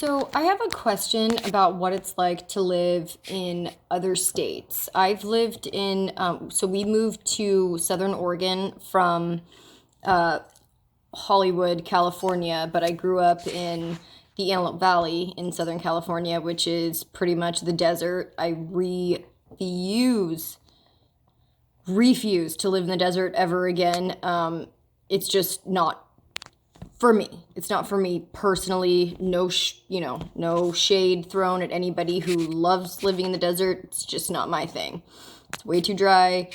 So, I have a question about what it's like to live in other states. I've lived in, so we moved to Southern Oregon from Hollywood, California, but I grew up in the Antelope Valley in Southern California, which is pretty much the desert. I refuse, refuse to live in the desert ever again. It's just not for me. It's not for me personally. No, no shade thrown at anybody who loves living in the desert. It's just not my thing. It's way too dry.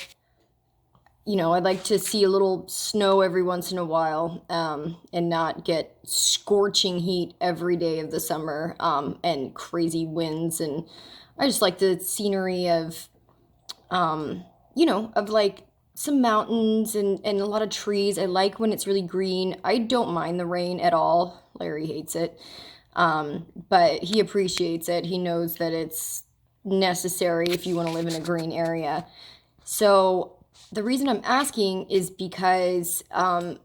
I'd like to see a little snow every once in a while, and not get scorching heat every day of the summer, and crazy winds. And I just like the scenery of, of like some mountains and a lot of trees. I like when it's really green. I don't mind the rain at all. Larry hates it. But he appreciates it. He knows that it's necessary if you want to live in a green area. So the reason I'm asking is because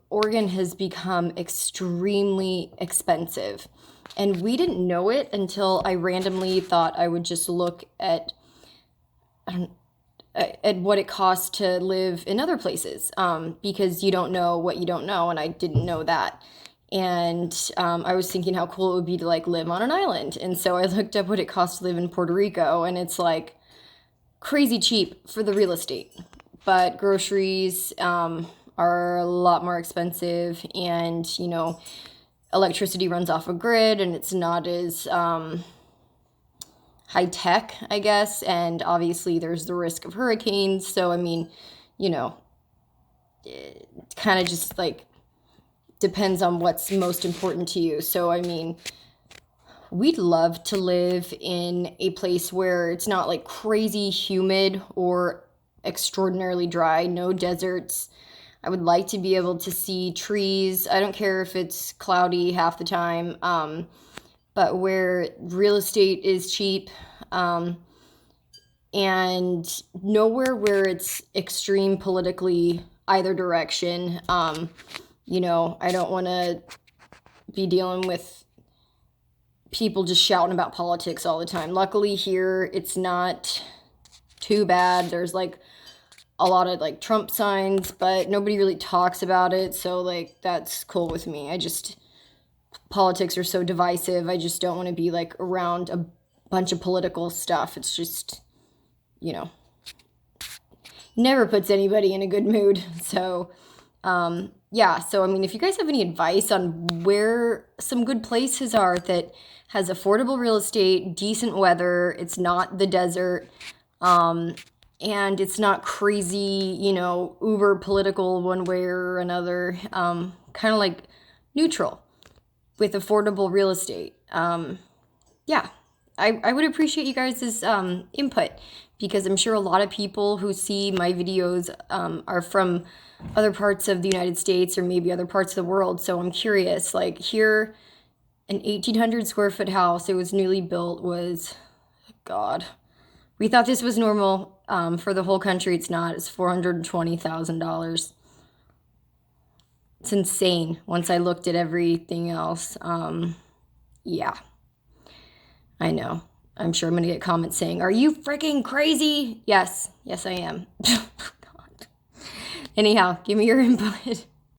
Oregon has become extremely expensive. And we didn't know it until I randomly thought I would just look at what it costs to live in other places, because you don't know what you don't know, and I didn't know that. And I was thinking how cool it would be to like live on an island. And so I looked up what it costs to live in Puerto Rico, and it's like crazy cheap for the real estate. But groceries are a lot more expensive, and electricity runs off a grid, and it's not as high tech, I guess. And obviously, there's the risk of hurricanes. So, I mean, it kind of just like depends on what's most important to you. So, I mean, we'd love to live in a place where it's not like crazy humid or extraordinarily dry, no deserts. I would like to be able to see trees. I don't care if it's cloudy half the time, but where real estate is cheap, and nowhere where it's extreme politically either direction. I don't want to be dealing with people just shouting about politics all the time. Luckily here, it's not too bad. There's like a lot of like Trump signs, but nobody really talks about it. So like that's cool with me. Politics are so divisive. I just don't want to be like around a bunch of political stuff. It's just, never puts anybody in a good mood. So, yeah. So, I mean, if you guys have any advice on where some good places are that has affordable real estate, decent weather, it's not the desert, and it's not crazy, uber political one way or another, kind of like neutral with affordable real estate. Yeah, I would appreciate you guys' input, because I'm sure a lot of people who see my videos are from other parts of the United States or maybe other parts of the world. So I'm curious, like here, an 1,800 square foot house, it was newly built, was, God, we thought this was normal. For the whole country, it's not. It's $420,000. It's insane once I looked at everything else. Yeah, I know. I'm sure I'm going to get comments saying, "Are you freaking crazy?" Yes, I am. God. Anyhow, give me your input.